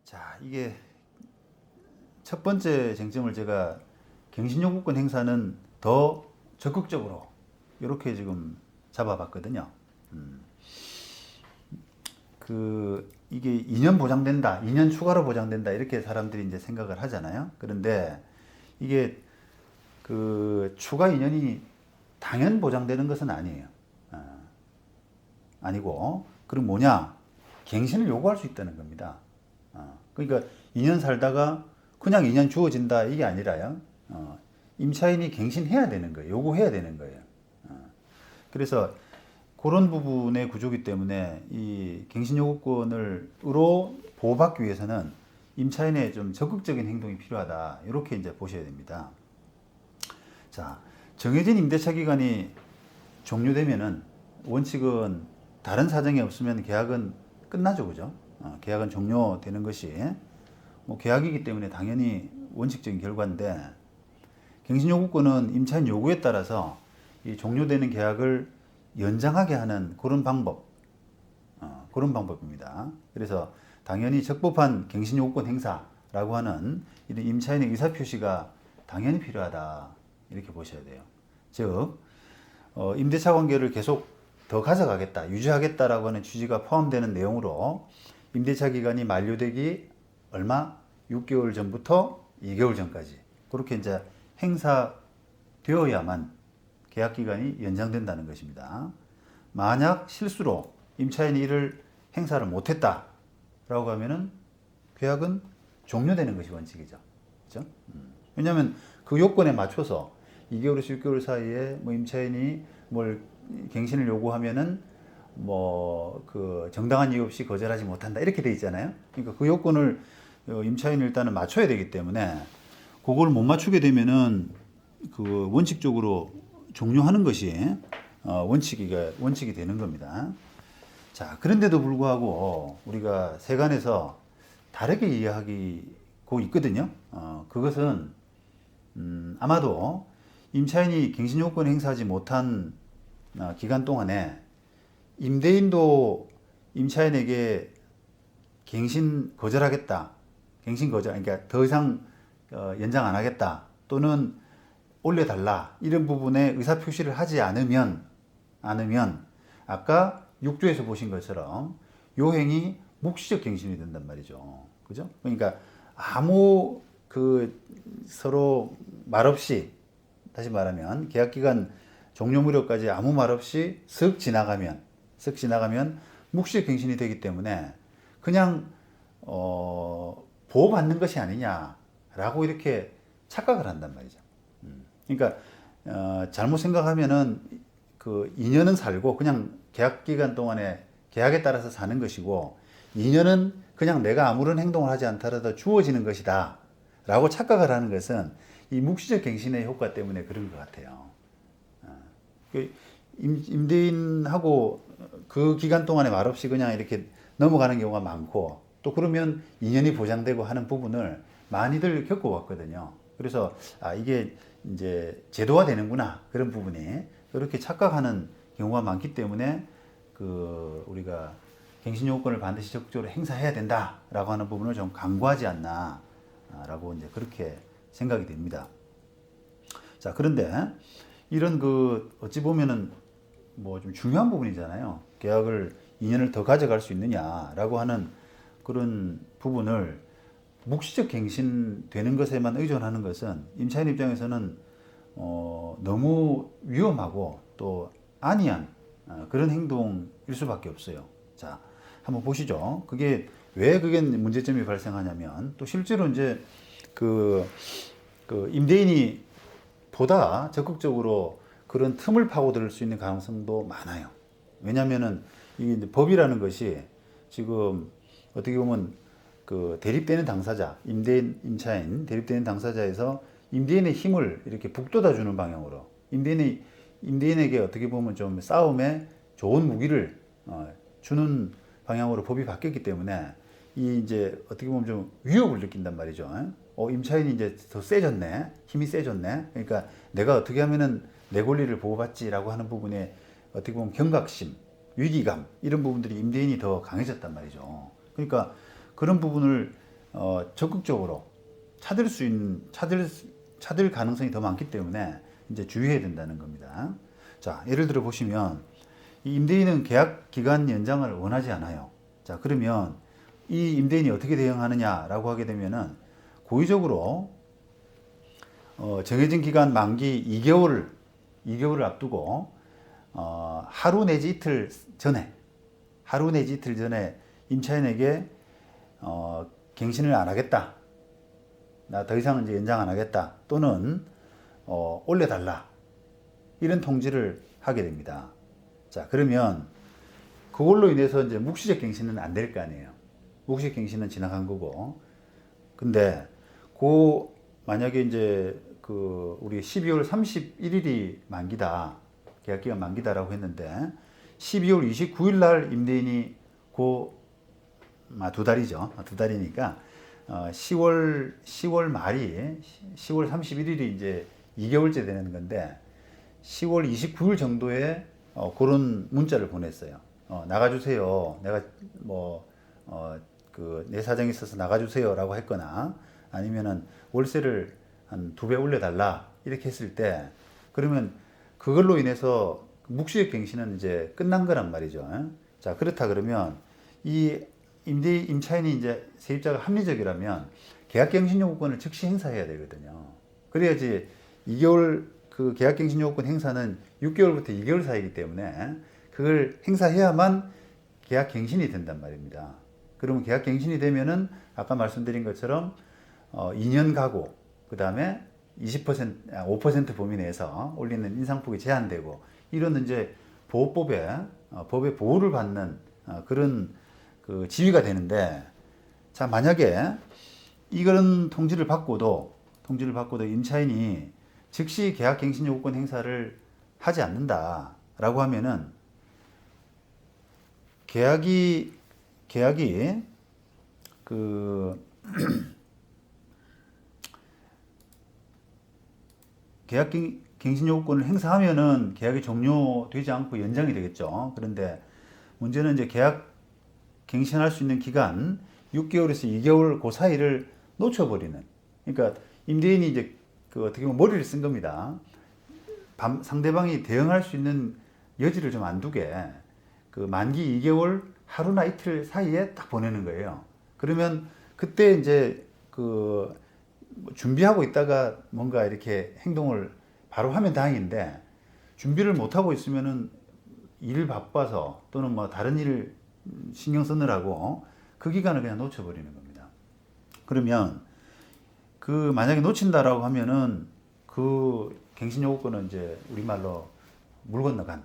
자, 이게 첫 번째 쟁점을 제가 갱신요구권 행사는 더 적극적으로 이렇게 지금 잡아봤거든요. 이게 2년 보장된다, 2년 추가로 보장된다 이렇게 사람들이 이제 생각을 하잖아요. 그런데 이게 그 추가 2년이 당연 보장되는 것은 아니에요. 아니고 그럼 뭐냐? 갱신을 요구할 수 있다는 겁니다. 그러니까 2년 살다가 그냥 2년 주어진다 이게 아니라요. 임차인이 갱신해야 되는 거예요. 요구해야 되는 거예요. 그래서 그런 부분의 구조기 때문에 이 갱신 요구권을로 보호받기 위해서는 임차인의 좀 적극적인 행동이 필요하다. 이렇게 이제 보셔야 됩니다. 자, 정해진 임대차 기간이 종료되면은 원칙은 다른 사정이 없으면 계약은 끝나죠, 그죠? 계약은 종료되는 것이 뭐 계약이기 때문에 당연히 원칙적인 결과인데 갱신 요구권은 임차인 요구에 따라서 이 종료되는 계약을 연장하게 하는 그런 그런 방법입니다. 그래서 당연히 적법한 갱신 요구권 행사라고 하는 이런 임차인의 의사 표시가 당연히 필요하다 이렇게 보셔야 돼요. 즉 임대차 관계를 계속 더 가져가겠다, 유지하겠다라고 하는 취지가 포함되는 내용으로 임대차 기간이 만료되기 얼마? 6개월 전부터 2개월 전까지 그렇게 이제 행사되어야만 계약 기간이 연장된다는 것입니다. 만약 실수로 임차인이 이를 행사를 못했다라고 하면은 계약은 종료되는 것이 원칙이죠. 그렇죠? 왜냐하면 그 요건에 맞춰서 2개월에서 6개월 사이에 뭐 임차인이 뭘 갱신을 요구하면은 뭐 그 정당한 이유 없이 거절하지 못한다 이렇게 돼 있잖아요. 그러니까 그 요건을 임차인이 일단은 맞춰야 되기 때문에 그걸 못 맞추게 되면은 그 원칙적으로 종료하는 것이 원칙이 되는 겁니다. 자, 그런데도 불구하고 우리가 세간에서 다르게 이해하고 있거든요. 그것은 아마도 임차인이 갱신 요건 행사하지 못한 기간 동안에 임대인도 임차인에게 갱신 거절하겠다, 갱신 거절, 그러니까 더 이상 연장 안 하겠다 또는 올려달라 이런 부분에 의사 표시를 하지 않으면 아까 6조에서 보신 것처럼 요 행위 묵시적 갱신이 된단 말이죠. 그죠? 그러니까 아무 그 서로 말 없이 다시 말하면 계약 기간 종료 무렵까지 아무 말 없이 슥 지나가면 묵시적 갱신이 되기 때문에 그냥 보호받는 것이 아니냐라고 이렇게 착각을 한단 말이죠. 그러니까 잘못 생각하면은 그 2년은 살고 그냥 계약 기간 동안에 계약에 따라서 사는 것이고 2년은 그냥 내가 아무런 행동을 하지 않더라도 주어지는 것이다 라고 착각을 하는 것은 이 묵시적 갱신의 효과 때문에 그런 것 같아요. 임대인하고 그 기간 동안에 말없이 그냥 이렇게 넘어가는 경우가 많고 또 그러면 2년이 보장되고 하는 부분을 많이들 겪어왔거든요. 그래서 이게 이제 제도화 되는구나 그런 부분이 그렇게 착각하는 경우가 많기 때문에 그 우리가 갱신 요건을 반드시 적극적으로 행사해야 된다라고 하는 부분을 좀 강구하지 않나라고 이제 그렇게 생각이 됩니다. 자, 그런데 이런 그 어찌 보면은 뭐 좀 중요한 부분이잖아요. 계약을 2년을 더 가져갈 수 있느냐라고 하는 그런 부분을 묵시적 갱신되는 것에만 의존하는 것은 임차인 입장에서는 너무 위험하고 또 안이한 그런 행동일 수밖에 없어요. 자, 한번 보시죠. 그게 문제점이 발생하냐면 또 실제로 이제 그 임대인이 보다 적극적으로 그런 틈을 파고들 수 있는 가능성도 많아요. 왜냐면은 이게 이제 법이라는 것이 지금 어떻게 보면 그 대립되는 당사자, 임차인 대립되는 당사자에서 임대인의 힘을 이렇게 북돋아 주는 방향으로 임대인에게 어떻게 보면 좀 싸움에 좋은 무기를 주는 방향으로 법이 바뀌었기 때문에 이 이제 어떻게 보면 좀 위협을 느낀단 말이죠. 임차인이 이제 더 세졌네, 힘이 세졌네. 그러니까 내가 어떻게 하면은 내 권리를 보호받지라고 하는 부분에 어떻게 보면 경각심, 위기감 이런 부분들이 임대인이 더 강해졌단 말이죠. 그러니까 그런 부분을 적극적으로 찾을 가능성이 더 많기 때문에 이제 주의해야 된다는 겁니다. 자, 예를 들어 보시면 이 임대인은 계약 기간 연장을 원하지 않아요. 자, 그러면 이 임대인이 어떻게 대응하느냐라고 하게 되면은 고의적으로 정해진 기간 만기 2개월을 앞두고 하루 내지 이틀 전에 임차인에게 갱신을 안 하겠다. 나 더 이상 이제 연장 안 하겠다. 또는 올려달라. 이런 통지를 하게 됩니다. 자, 그러면 그걸로 인해서 이제 묵시적 갱신은 안 될 거 아니에요. 묵시적 갱신은 지나간 거고. 근데 만약에 이제 우리 12월 31일이 만기다. 계약기간 만기다라고 했는데 12월 29일 날 임대인이 두 달이죠. 두 달이니까 10월 말이 10월 31일이 이제 2개월째 되는 건데 10월 29일 정도에 그런 문자를 보냈어요. 나가주세요. 내가 내 사정이 있어서 나가주세요라고 했거나 아니면은 월세를 한 2배 올려달라 이렇게 했을 때 그러면 그걸로 인해서 묵시적 갱신은 이제 끝난 거란 말이죠. 자, 그렇다 그러면 이 임차인이 이제 세입자가 합리적이라면 계약갱신 요구권을 즉시 행사해야 되거든요. 그래야지 2개월 그 계약갱신 요구권 행사는 6개월부터 2개월 사이이기 때문에 그걸 행사해야만 계약갱신이 된단 말입니다. 그러면 계약갱신이 되면은 아까 말씀드린 것처럼 2년 가구 그 다음에 5% 범위 내에서 올리는 인상폭이 제한되고 이런 이제 법의 보호를 받는 그런 그 지위가 되는데 자 만약에 이런 통지를 받고도 임차인이 즉시 계약갱신 요구권 행사를 하지 않는다라고 하면은 계약이 계약갱신 요구권을 행사하면은 계약이 종료되지 않고 연장이 되겠죠. 그런데 문제는 이제 갱신할 수 있는 기간 6개월에서 2개월 그 사이를 놓쳐버리는. 그러니까 임대인이 이제 어떻게 보면 머리를 쓴 겁니다. 상대방이 대응할 수 있는 여지를 좀 안 두게 만기 2개월 하루나 이틀 사이에 딱 보내는 거예요. 그러면 그때 이제 준비하고 있다가 뭔가 이렇게 행동을 바로 하면 다행인데 준비를 못 하고 있으면은 일 바빠서 또는 뭐 다른 일 신경 쓰느라고 그 기간을 그냥 놓쳐버리는 겁니다. 그러면 만약에 놓친다라고 하면은 그 갱신 요구권은 이제 우리말로 물 건너간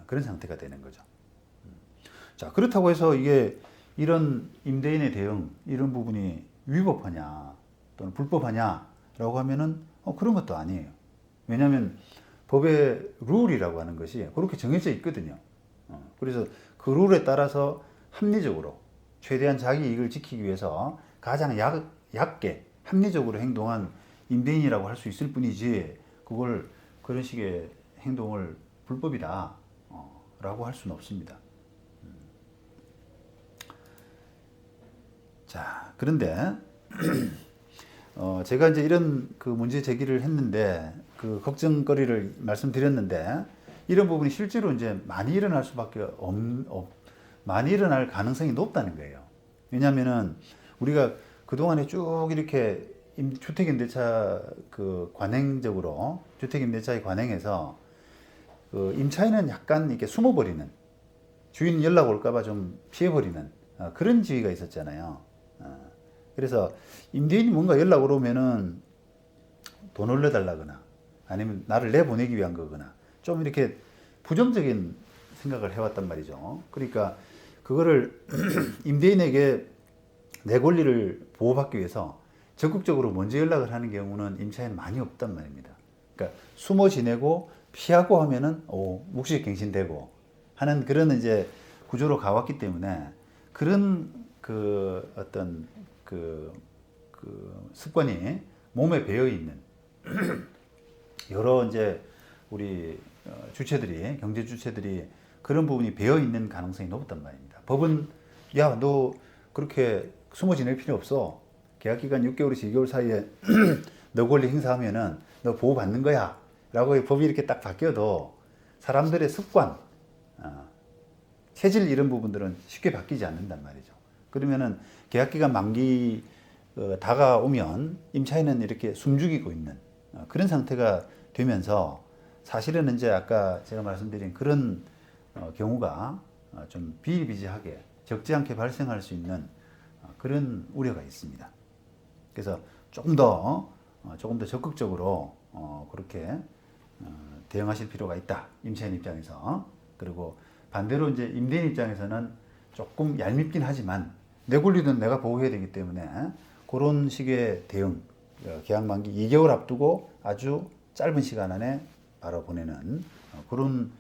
그런 상태가 되는 거죠. 자, 그렇다고 해서 이게 이런 임대인의 대응 이런 부분이 위법하냐 또는 불법하냐라고 하면은 그런 것도 아니에요. 왜냐하면 법의 룰이라고 하는 것이 그렇게 정해져 있거든요. 그래서 그 룰에 따라서 합리적으로 최대한 자기 이익을 지키기 위해서 가장 얕게 합리적으로 행동한 임대인이라고 할 수 있을 뿐이지 그걸 그런 식의 행동을 불법이다 라고 할 수는 없습니다. 자, 그런데 제가 이제 이런 문제 제기를 했는데 걱정거리를 말씀드렸는데 이런 부분이 실제로 이제 많이 일어날 수밖에 많이 일어날 가능성이 높다는 거예요. 왜냐하면은 우리가 그동안에 쭉 이렇게 주택임대차 관행적으로 주택임대차에 관행해서 임차인은 약간 이렇게 숨어버리는 주인 연락 올까봐 좀 피해버리는 그런 지위가 있었잖아요. 그래서 임대인이 뭔가 연락 오면은 돈 올려달라거나 아니면 나를 내보내기 위한 거거나 좀 이렇게 부정적인 생각을 해왔단 말이죠. 그러니까 그거를 임대인에게 내 권리를 보호받기 위해서 적극적으로 먼저 연락을 하는 경우는 임차인은 많이 없단 말입니다. 그러니까 숨어 지내고 피하고 하면은 묵시적 갱신되고 하는 그런 이제 구조로 가왔기 때문에 그런 어떤 습관이 몸에 배어 있는 여러 이제 우리 경제 주체들이 그런 부분이 배어 있는 가능성이 높단 말입니다. 법은 야, 너 그렇게 숨어 지낼 필요 없어. 계약 기간 6개월에서 2개월 사이에 너 권리 행사하면은 너 보호받는 거야 라고 법이 이렇게 딱 바뀌어도 사람들의 습관, 체질 이런 부분들은 쉽게 바뀌지 않는단 말이죠. 그러면은 계약 기간 만기 다가오면 임차인은 이렇게 숨죽이고 있는 그런 상태가 되면서 사실은 이제 아까 제가 말씀드린 그런 경우가 좀 비일비재하게 적지 않게 발생할 수 있는 그런 우려가 있습니다. 그래서 조금 더 적극적으로 그렇게 대응하실 필요가 있다. 임차인 입장에서. 그리고 반대로 이제 임대인 입장에서는 조금 얄밉긴 하지만 내 권리는 내가 보호해야 되기 때문에 그런 식의 대응, 계약 만기 2개월 앞두고 아주 짧은 시간 안에 바로 보내는 그런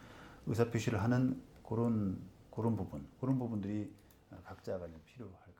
의사표시를 하는 그런 부분들이 각자가 필요할 것 같습니다.